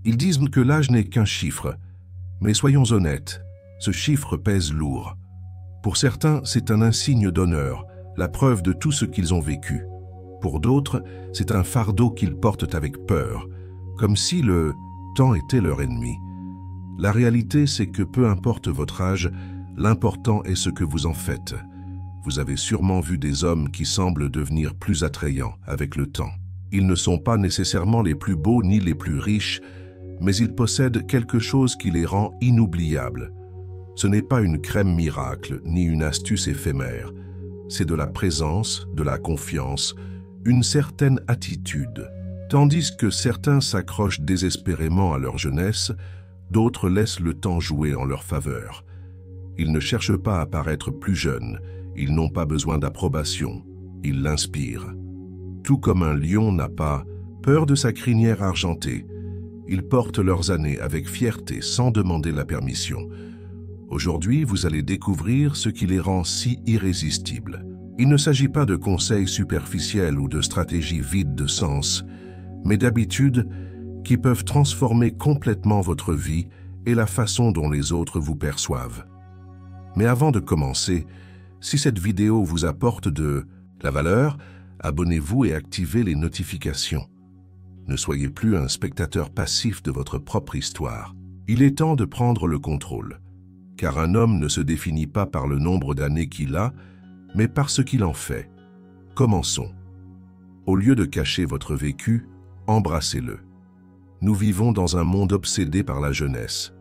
Ils disent que l'âge n'est qu'un chiffre, mais soyons honnêtes, ce chiffre pèse lourd. Pour certains, c'est un insigne d'honneur, la preuve de tout ce qu'ils ont vécu. Pour d'autres, c'est un fardeau qu'ils portent avec peur, comme si le temps était leur ennemi. La réalité, c'est que peu importe votre âge, l'important est ce que vous en faites. Vous avez sûrement vu des hommes qui semblent devenir plus attrayants avec le temps. Ils ne sont pas nécessairement les plus beaux ni les plus riches, mais ils possèdent quelque chose qui les rend inoubliables. Ce n'est pas une crème miracle, ni une astuce éphémère. C'est de la présence, de la confiance, une certaine attitude. Tandis que certains s'accrochent désespérément à leur jeunesse, d'autres laissent le temps jouer en leur faveur. Ils ne cherchent pas à paraître plus jeunes, ils n'ont pas besoin d'approbation, ils l'inspirent. Tout comme un lion n'a pas peur de sa crinière argentée, ils portent leurs années avec fierté sans demander la permission. Aujourd'hui, vous allez découvrir ce qui les rend si irrésistibles. Il ne s'agit pas de conseils superficiels ou de stratégies vides de sens, mais d'habitudes qui peuvent transformer complètement votre vie et la façon dont les autres vous perçoivent. Mais avant de commencer, si cette vidéo vous apporte de la valeur, abonnez-vous et activez les notifications. Ne soyez plus un spectateur passif de votre propre histoire. Il est temps de prendre le contrôle, car un homme ne se définit pas par le nombre d'années qu'il a, mais par ce qu'il en fait. Commençons. Au lieu de cacher votre vécu, embrassez-le. Nous vivons dans un monde obsédé par la jeunesse.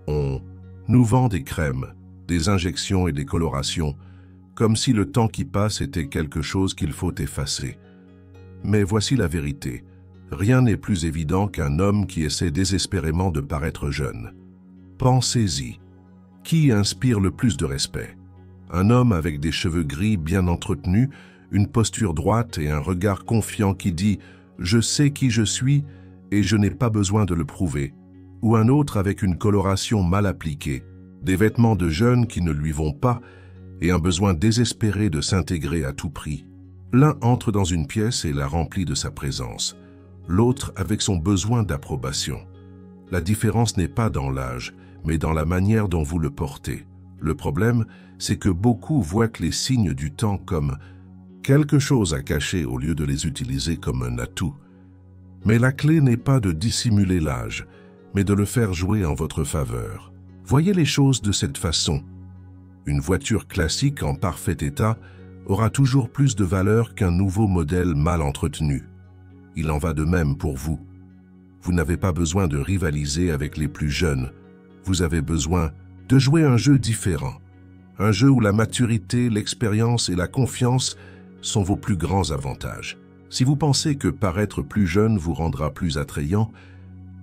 On nous vend des crèmes, des injections et des colorations, comme si le temps qui passe était quelque chose qu'il faut effacer. Mais voici la vérité. Rien n'est plus évident qu'un homme qui essaie désespérément de paraître jeune. Pensez-y. Qui inspire le plus de respect? Un homme avec des cheveux gris bien entretenus, une posture droite et un regard confiant qui dit « Je sais qui je suis et je n'ai pas besoin de le prouver » ou un autre avec une coloration mal appliquée, des vêtements de jeune qui ne lui vont pas et un besoin désespéré de s'intégrer à tout prix. L'un entre dans une pièce et la remplit de sa présence, l'autre avec son besoin d'approbation. La différence n'est pas dans l'âge, mais dans la manière dont vous le portez. Le problème, c'est que beaucoup voient les signes du temps comme quelque chose à cacher au lieu de les utiliser comme un atout. Mais la clé n'est pas de dissimuler l'âge, mais de le faire jouer en votre faveur. Voyez les choses de cette façon. Une voiture classique en parfait état aura toujours plus de valeur qu'un nouveau modèle mal entretenu. Il en va de même pour vous. Vous n'avez pas besoin de rivaliser avec les plus jeunes. Vous avez besoin de jouer un jeu différent. Un jeu où la maturité, l'expérience et la confiance sont vos plus grands avantages. Si vous pensez que paraître plus jeune vous rendra plus attrayant,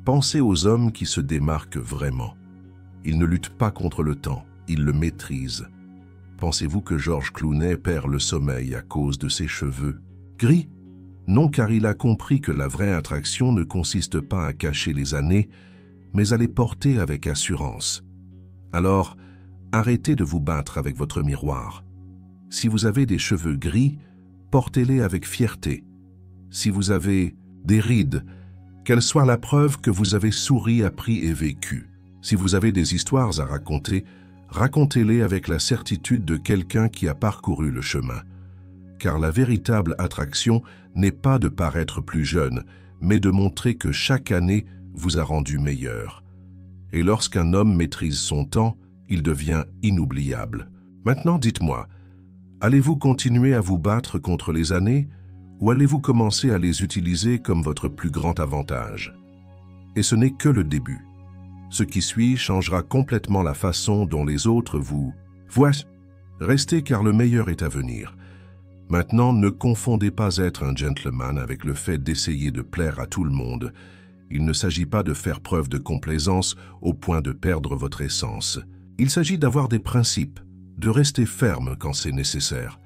pensez aux hommes qui se démarquent vraiment. Ils ne luttent pas contre le temps, ils le maîtrisent. Pensez-vous que George Clooney perd le sommeil à cause de ses cheveux gris? Non, car il a compris que la vraie attraction ne consiste pas à cacher les années, mais à les porter avec assurance. Alors, arrêtez de vous battre avec votre miroir. Si vous avez des cheveux gris, portez-les avec fierté. Si vous avez des rides, qu'elles soient la preuve que vous avez souri, appris et vécu. Si vous avez des histoires à raconter, racontez-les avec la certitude de quelqu'un qui a parcouru le chemin. Car la véritable attraction n'est pas de paraître plus jeune, mais de montrer que chaque année vous a rendu meilleur. Et lorsqu'un homme maîtrise son temps, il devient inoubliable. Maintenant, dites-moi, allez-vous continuer à vous battre contre les années ou allez-vous commencer à les utiliser comme votre plus grand avantage? Et ce n'est que le début. Ce qui suit changera complètement la façon dont les autres vous voient. Restez car le meilleur est à venir. Maintenant, ne confondez pas être un gentleman avec le fait d'essayer de plaire à tout le monde. Il ne s'agit pas de faire preuve de complaisance au point de perdre votre essence. Il s'agit d'avoir des principes, de rester ferme quand c'est nécessaire,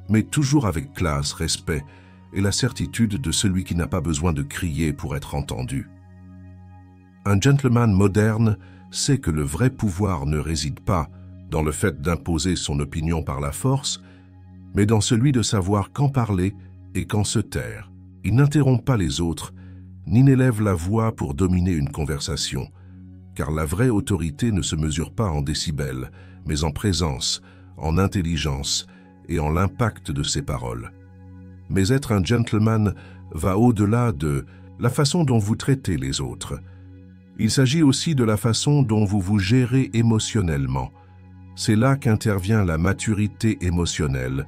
mais toujours avec classe, respect et la certitude de celui qui n'a pas besoin de crier pour être entendu. Un gentleman moderne sait que le vrai pouvoir ne réside pas dans le fait d'imposer son opinion par la force, mais dans celui de savoir quand parler et quand se taire. Il n'interrompt pas les autres, ni n'élève la voix pour dominer une conversation, car la vraie autorité ne se mesure pas en décibels, mais en présence, en intelligence et en l'impact de ses paroles. Mais être un gentleman va au-delà de la façon dont vous traitez les autres. Il s'agit aussi de la façon dont vous vous gérez émotionnellement. C'est là qu'intervient la maturité émotionnelle,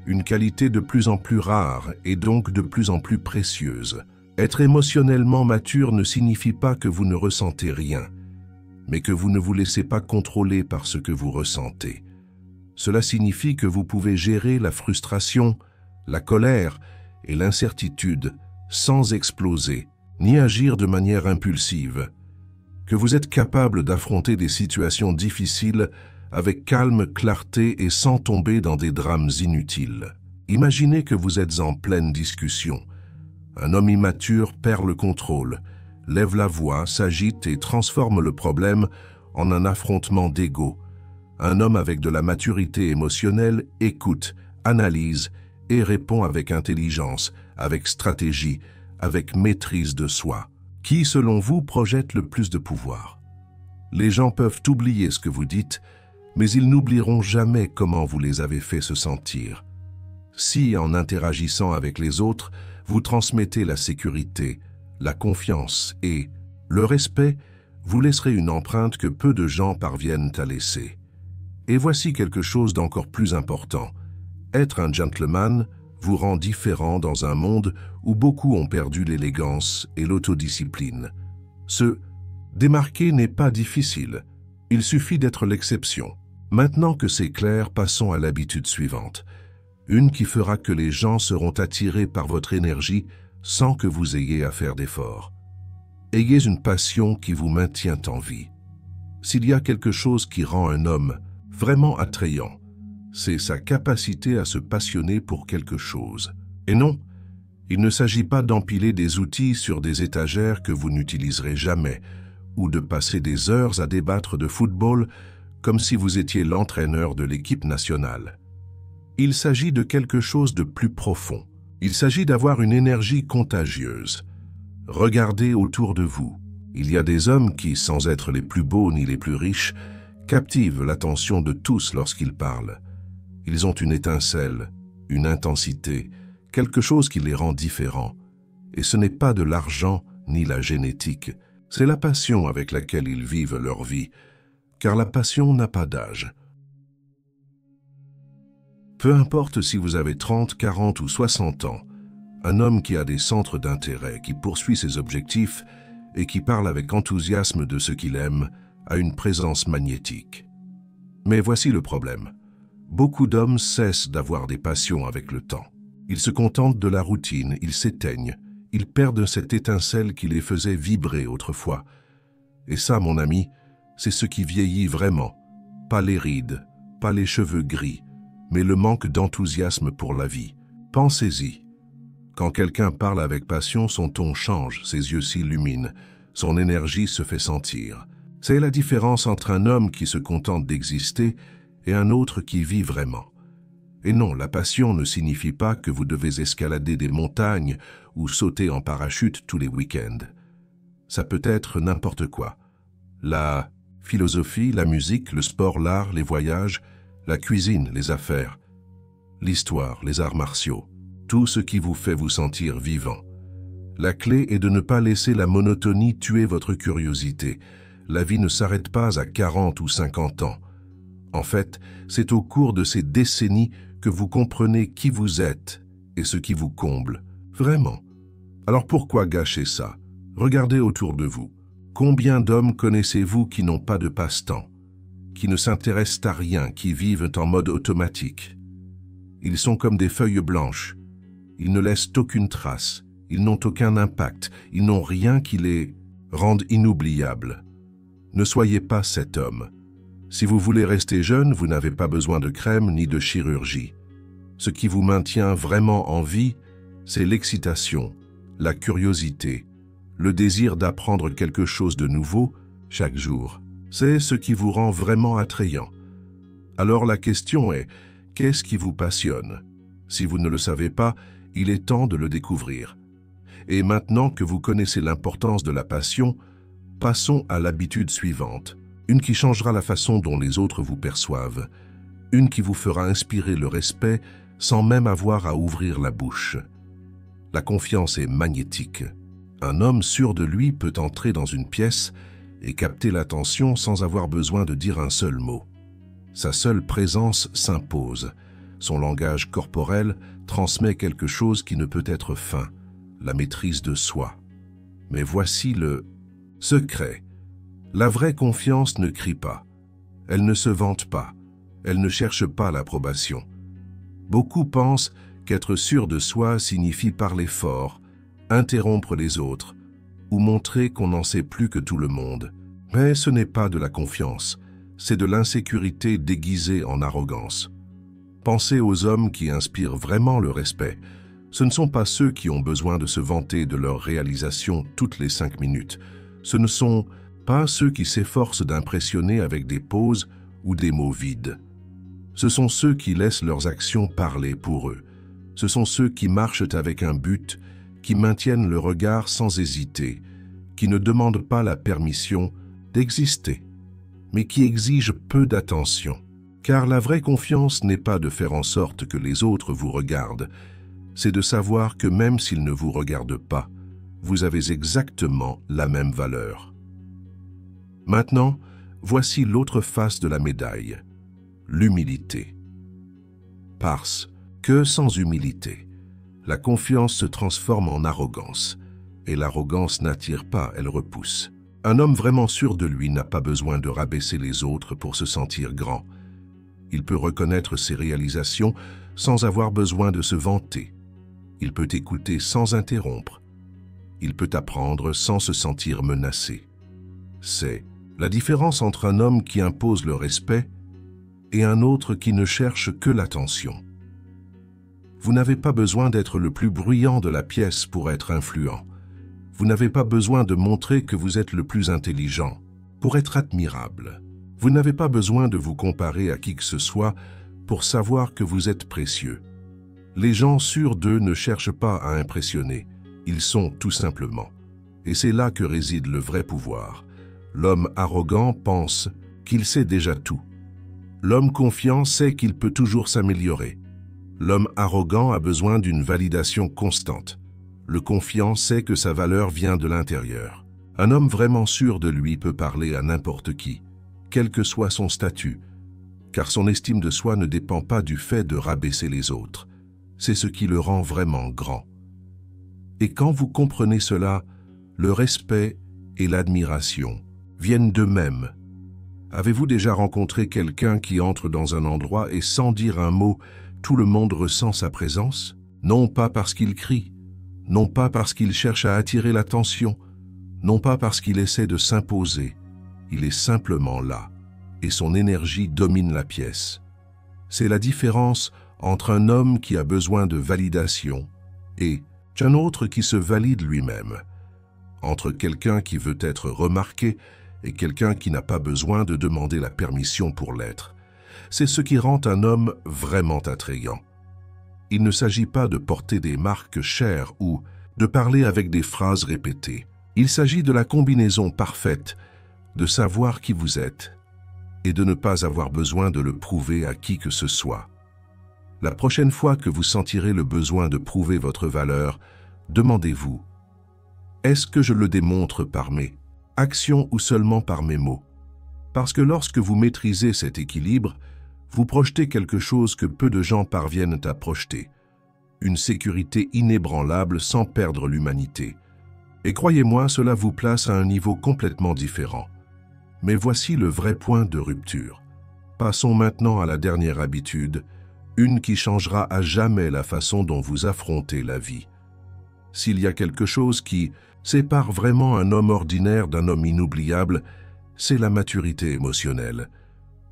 une qualité de plus en plus rare et donc de plus en plus précieuse. Être émotionnellement mature ne signifie pas que vous ne ressentez rien, mais que vous ne vous laissez pas contrôler par ce que vous ressentez. Cela signifie que vous pouvez gérer la frustration, la colère et l'incertitude sans exploser, ni agir de manière impulsive, que vous êtes capable d'affronter des situations difficiles avec calme, clarté et sans tomber dans des drames inutiles. Imaginez que vous êtes en pleine discussion. Un homme immature perd le contrôle, lève la voix, s'agite et transforme le problème en un affrontement d'ego. Un homme avec de la maturité émotionnelle écoute, analyse et répond avec intelligence, avec stratégie, avec maîtrise de soi. Qui, selon vous, projette le plus de pouvoir? Les gens peuvent oublier ce que vous dites, mais ils n'oublieront jamais comment vous les avez fait se sentir. Si, en interagissant avec les autres, vous transmettez la sécurité, la confiance et le respect, vous laisserez une empreinte que peu de gens parviennent à laisser. Et voici quelque chose d'encore plus important. Être un gentleman vous rend différent dans un monde où beaucoup ont perdu l'élégance et l'autodiscipline. Se démarquer n'est pas difficile, il suffit d'être l'exception. Maintenant que c'est clair, passons à l'habitude suivante. Une qui fera que les gens seront attirés par votre énergie sans que vous ayez à faire d'efforts. Ayez une passion qui vous maintient en vie. S'il y a quelque chose qui rend un homme vraiment attrayant, c'est sa capacité à se passionner pour quelque chose. Et non, il ne s'agit pas d'empiler des outils sur des étagères que vous n'utiliserez jamais, ou de passer des heures à débattre de football comme si vous étiez l'entraîneur de l'équipe nationale. Il s'agit de quelque chose de plus profond. Il s'agit d'avoir une énergie contagieuse. Regardez autour de vous. Il y a des hommes qui, sans être les plus beaux ni les plus riches, captivent l'attention de tous lorsqu'ils parlent. Ils ont une étincelle, une intensité, quelque chose qui les rend différents. Et ce n'est pas de l'argent ni la génétique, c'est la passion avec laquelle ils vivent leur vie, car la passion n'a pas d'âge. Peu importe si vous avez 30, 40 ou 60 ans, un homme qui a des centres d'intérêt, qui poursuit ses objectifs et qui parle avec enthousiasme de ce qu'il aime, a une présence magnétique. Mais voici le problème. Beaucoup d'hommes cessent d'avoir des passions avec le temps. Ils se contentent de la routine, ils s'éteignent, ils perdent cette étincelle qui les faisait vibrer autrefois. Et ça, mon ami, c'est ce qui vieillit vraiment. Pas les rides, pas les cheveux gris, mais le manque d'enthousiasme pour la vie. Pensez-y. Quand quelqu'un parle avec passion, son ton change, ses yeux s'illuminent, son énergie se fait sentir. C'est la différence entre un homme qui se contente d'exister et un autre qui vit vraiment. Et non, la passion ne signifie pas que vous devez escalader des montagnes ou sauter en parachute tous les week-ends. Ça peut être n'importe quoi. La philosophie, la musique, le sport, l'art, les voyages, la cuisine, les affaires, l'histoire, les arts martiaux, tout ce qui vous fait vous sentir vivant. La clé est de ne pas laisser la monotonie tuer votre curiosité. La vie ne s'arrête pas à 40 ou 50 ans. En fait, c'est au cours de ces décennies que vous comprenez qui vous êtes et ce qui vous comble. Vraiment. Alors pourquoi gâcher ça? Regardez autour de vous. Combien d'hommes connaissez-vous qui n'ont pas de passe-temps, qui ne s'intéressent à rien, qui vivent en mode automatique? Ils sont comme des feuilles blanches. Ils ne laissent aucune trace. Ils n'ont aucun impact. Ils n'ont rien qui les rende inoubliables. Ne soyez pas cet homme. Si vous voulez rester jeune, vous n'avez pas besoin de crème ni de chirurgie. Ce qui vous maintient vraiment en vie, c'est l'excitation, la curiosité, le désir d'apprendre quelque chose de nouveau chaque jour. C'est ce qui vous rend vraiment attrayant. Alors la question est, qu'est-ce qui vous passionne? Si vous ne le savez pas, il est temps de le découvrir. Et maintenant que vous connaissez l'importance de la passion, passons à l'habitude suivante, une qui changera la façon dont les autres vous perçoivent, une qui vous fera inspirer le respect sans même avoir à ouvrir la bouche. La confiance est magnétique. Un homme sûr de lui peut entrer dans une pièce et capter l'attention sans avoir besoin de dire un seul mot. Sa seule présence s'impose. Son langage corporel transmet quelque chose qui ne peut être feint, la maîtrise de soi. Mais voici le secret. La vraie confiance ne crie pas. Elle ne se vante pas. Elle ne cherche pas l'approbation. Beaucoup pensent qu'être sûr de soi signifie parler fort, interrompre les autres ou montrer qu'on n'en sait plus que tout le monde. Mais ce n'est pas de la confiance, c'est de l'insécurité déguisée en arrogance. Pensez aux hommes qui inspirent vraiment le respect. Ce ne sont pas ceux qui ont besoin de se vanter de leur réalisation toutes les 5 minutes. Ce ne sont pas ceux qui s'efforcent d'impressionner avec des poses ou des mots vides. Ce sont ceux qui laissent leurs actions parler pour eux. Ce sont ceux qui marchent avec un but, qui maintiennent le regard sans hésiter, qui ne demandent pas la permission d'exister, mais qui exigent peu d'attention. Car la vraie confiance n'est pas de faire en sorte que les autres vous regardent, c'est de savoir que même s'ils ne vous regardent pas, vous avez exactement la même valeur. Maintenant, voici l'autre face de la médaille, l'humilité. Parce que sans humilité, la confiance se transforme en arrogance, et l'arrogance n'attire pas, elle repousse. Un homme vraiment sûr de lui n'a pas besoin de rabaisser les autres pour se sentir grand. Il peut reconnaître ses réalisations sans avoir besoin de se vanter. Il peut écouter sans interrompre. Il peut apprendre sans se sentir menacé. C'est la différence entre un homme qui impose le respect et un autre qui ne cherche que l'attention. Vous n'avez pas besoin d'être le plus bruyant de la pièce pour être influent. Vous n'avez pas besoin de montrer que vous êtes le plus intelligent pour être admirable. Vous n'avez pas besoin de vous comparer à qui que ce soit pour savoir que vous êtes précieux. Les gens sûrs d'eux ne cherchent pas à impressionner, ils sont tout simplement. Et c'est là que réside le vrai pouvoir. L'homme arrogant pense qu'il sait déjà tout. L'homme confiant sait qu'il peut toujours s'améliorer. L'homme arrogant a besoin d'une validation constante. Le confiant sait que sa valeur vient de l'intérieur. Un homme vraiment sûr de lui peut parler à n'importe qui, quel que soit son statut, car son estime de soi ne dépend pas du fait de rabaisser les autres. C'est ce qui le rend vraiment grand. Et quand vous comprenez cela, le respect et l'admiration viennent d'eux-mêmes. Avez-vous déjà rencontré quelqu'un qui entre dans un endroit et sans dire un mot, tout le monde ressent sa présence? Non pas parce qu'il crie, non pas parce qu'il cherche à attirer l'attention, non pas parce qu'il essaie de s'imposer. Il est simplement là, et son énergie domine la pièce. C'est la différence entre un homme qui a besoin de validation et un autre qui se valide lui-même, entre quelqu'un qui veut être remarqué et quelqu'un qui n'a pas besoin de demander la permission pour l'être. C'est ce qui rend un homme vraiment attrayant. Il ne s'agit pas de porter des marques chères ou de parler avec des phrases répétées. Il s'agit de la combinaison parfaite de savoir qui vous êtes et de ne pas avoir besoin de le prouver à qui que ce soit. La prochaine fois que vous sentirez le besoin de prouver votre valeur, demandez-vous, est-ce que je le démontre par mes actions ou seulement par mes mots? Parce que lorsque vous maîtrisez cet équilibre, vous projetez quelque chose que peu de gens parviennent à projeter, une sécurité inébranlable sans perdre l'humanité. Et croyez-moi, cela vous place à un niveau complètement différent. Mais voici le vrai point de rupture. Passons maintenant à la dernière habitude, une qui changera à jamais la façon dont vous affrontez la vie. S'il y a quelque chose qui sépare vraiment un homme ordinaire d'un homme inoubliable, c'est la maturité émotionnelle.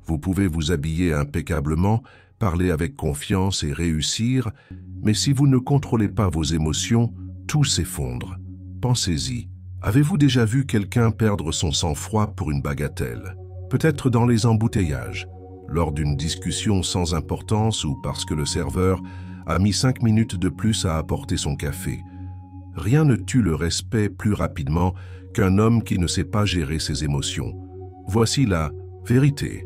Vous pouvez vous habiller impeccablement, parler avec confiance et réussir, mais si vous ne contrôlez pas vos émotions, tout s'effondre. Pensez-y. Avez-vous déjà vu quelqu'un perdre son sang-froid pour une bagatelle? Peut-être dans les embouteillages, lors d'une discussion sans importance ou parce que le serveur a mis 5 minutes de plus à apporter son café. Rien ne tue le respect plus rapidement qu'un homme qui ne sait pas gérer ses émotions. Voici la vérité.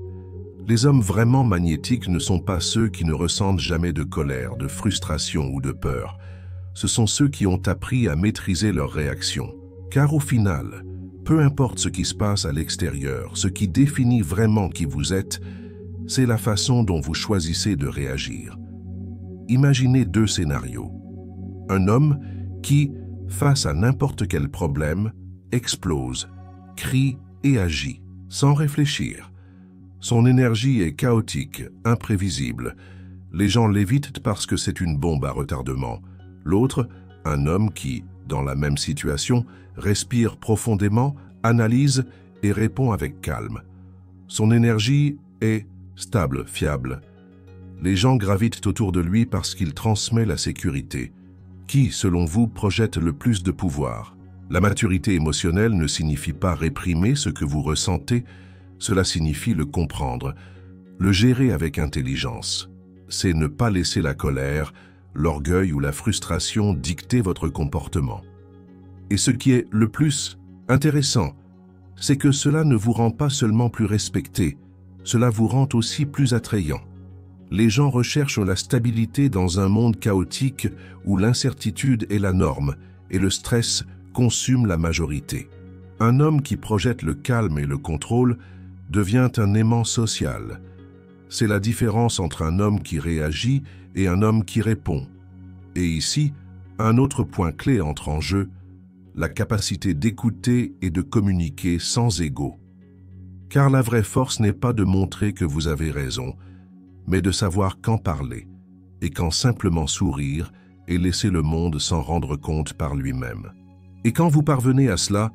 Les hommes vraiment magnétiques ne sont pas ceux qui ne ressentent jamais de colère, de frustration ou de peur. Ce sont ceux qui ont appris à maîtriser leurs réactions. Car au final, peu importe ce qui se passe à l'extérieur, ce qui définit vraiment qui vous êtes, c'est la façon dont vous choisissez de réagir. Imaginez deux scénarios. Un homme qui, face à n'importe quel problème, explose, crie et agit, sans réfléchir. Son énergie est chaotique, imprévisible. Les gens l'évitent parce que c'est une bombe à retardement. L'autre, un homme qui, dans la même situation, respire profondément, analyse et répond avec calme. Son énergie est stable, fiable. Les gens gravitent autour de lui parce qu'il transmet la sécurité. Qui, selon vous, projette le plus de pouvoir? La maturité émotionnelle ne signifie pas réprimer ce que vous ressentez, cela signifie le comprendre, le gérer avec intelligence. C'est ne pas laisser la colère, l'orgueil ou la frustration dicter votre comportement. Et ce qui est le plus intéressant, c'est que cela ne vous rend pas seulement plus respecté, cela vous rend aussi plus attrayant. Les gens recherchent la stabilité dans un monde chaotique où l'incertitude est la norme et le stress consume la majorité. Un homme qui projette le calme et le contrôle devient un aimant social. C'est la différence entre un homme qui réagit et un homme qui répond. Et ici, un autre point clé entre en jeu, la capacité d'écouter et de communiquer sans ego. Car la vraie force n'est pas de montrer que vous avez raison, mais de savoir quand parler, et quand simplement sourire et laisser le monde s'en rendre compte par lui-même. Et quand vous parvenez à cela,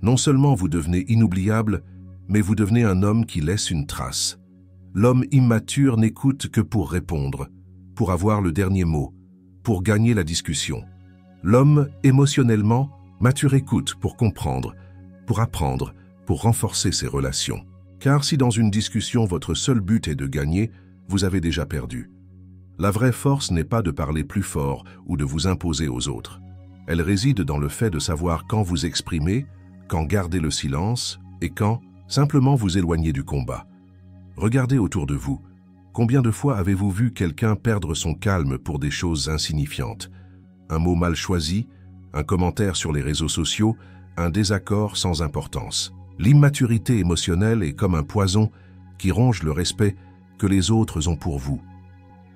non seulement vous devenez inoubliable, mais vous devenez un homme qui laisse une trace. L'homme immature n'écoute que pour répondre, pour avoir le dernier mot, pour gagner la discussion. L'homme, émotionnellement, mature écoute pour comprendre, pour apprendre, pour renforcer ses relations. Car si dans une discussion votre seul but est de gagner, vous avez déjà perdu. La vraie force n'est pas de parler plus fort ou de vous imposer aux autres. Elle réside dans le fait de savoir quand vous exprimer, quand garder le silence et quand simplement vous éloigner du combat. Regardez autour de vous. Combien de fois avez-vous vu quelqu'un perdre son calme pour des choses insignifiantes? Un mot mal choisi, un commentaire sur les réseaux sociaux, un désaccord sans importance. L'immaturité émotionnelle est comme un poison qui ronge le respect que les autres ont pour vous.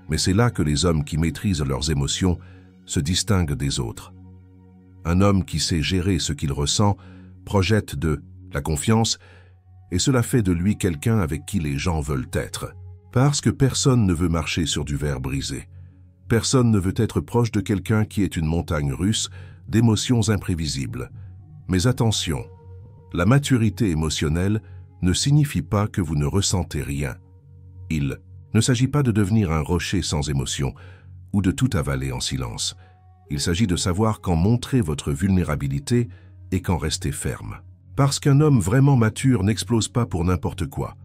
Mais c'est là que les hommes qui maîtrisent leurs émotions se distinguent des autres. Un homme qui sait gérer ce qu'il ressent projette de la confiance et cela fait de lui quelqu'un avec qui les gens veulent être. Parce que personne ne veut marcher sur du verre brisé. Personne ne veut être proche de quelqu'un qui est une montagne russe d'émotions imprévisibles. Mais attention, la maturité émotionnelle ne signifie pas que vous ne ressentez rien. Il ne s'agit pas de devenir un rocher sans émotion ou de tout avaler en silence. Il s'agit de savoir quand montrer votre vulnérabilité et quand rester ferme. Parce qu'un homme vraiment mature n'explose pas pour n'importe quoi.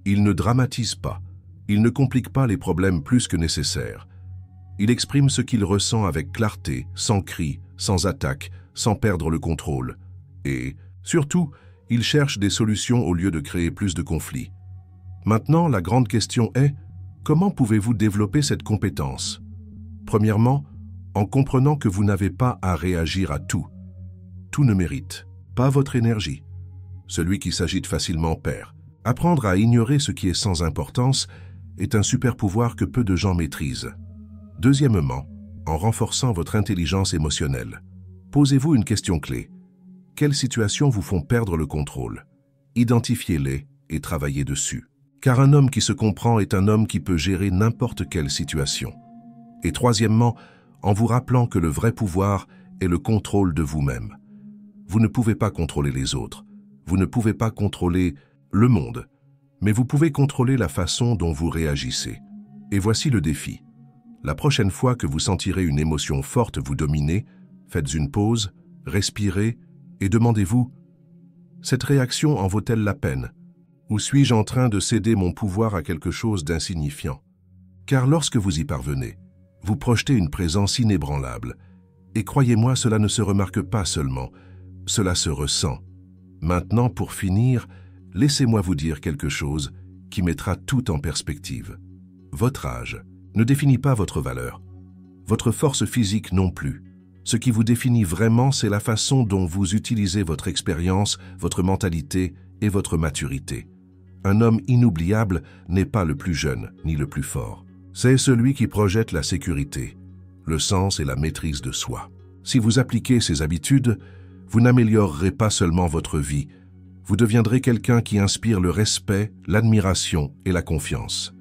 Il ne dramatise pas. Il ne complique pas les problèmes plus que nécessaire. Il exprime ce qu'il ressent avec clarté, sans cri, sans attaque, sans perdre le contrôle. Et, surtout, il cherche des solutions au lieu de créer plus de conflits. Maintenant, la grande question est, comment pouvez-vous développer cette compétence? Premièrement, en comprenant que vous n'avez pas à réagir à tout. Tout ne mérite pas votre énergie. Celui qui s'agite facilement perd. Apprendre à ignorer ce qui est sans importance est un super pouvoir que peu de gens maîtrisent. Deuxièmement, en renforçant votre intelligence émotionnelle. Posez-vous une question clé. Quelles situations vous font perdre le contrôle? Identifiez-les et travaillez dessus. Car un homme qui se comprend est un homme qui peut gérer n'importe quelle situation. Et troisièmement, en vous rappelant que le vrai pouvoir est le contrôle de vous-même. Vous ne pouvez pas contrôler les autres, vous ne pouvez pas contrôler le monde, mais vous pouvez contrôler la façon dont vous réagissez. Et voici le défi. La prochaine fois que vous sentirez une émotion forte vous dominer, faites une pause, respirez et demandez-vous « Cette réaction en vaut-elle la peine ? Ou suis-je en train de céder mon pouvoir à quelque chose d'insignifiant ?» Car lorsque vous y parvenez, vous projetez une présence inébranlable Et croyez-moi, cela ne se remarque pas seulement, cela se ressent. Maintenant, pour finir, laissez-moi vous dire quelque chose qui mettra tout en perspective. Votre âge ne définit pas votre valeur. Votre force physique non plus. Ce qui vous définit vraiment, c'est la façon dont vous utilisez votre expérience, votre mentalité et votre maturité. Un homme inoubliable n'est pas le plus jeune ni le plus fort. C'est celui qui projette la sécurité, le sens et la maîtrise de soi. Si vous appliquez ces habitudes, vous n'améliorerez pas seulement votre vie, vous deviendrez quelqu'un qui inspire le respect, l'admiration et la confiance.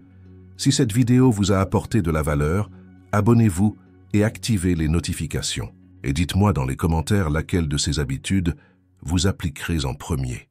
Si cette vidéo vous a apporté de la valeur, abonnez-vous et activez les notifications. Et dites-moi dans les commentaires laquelle de ces habitudes vous appliquerez en premier.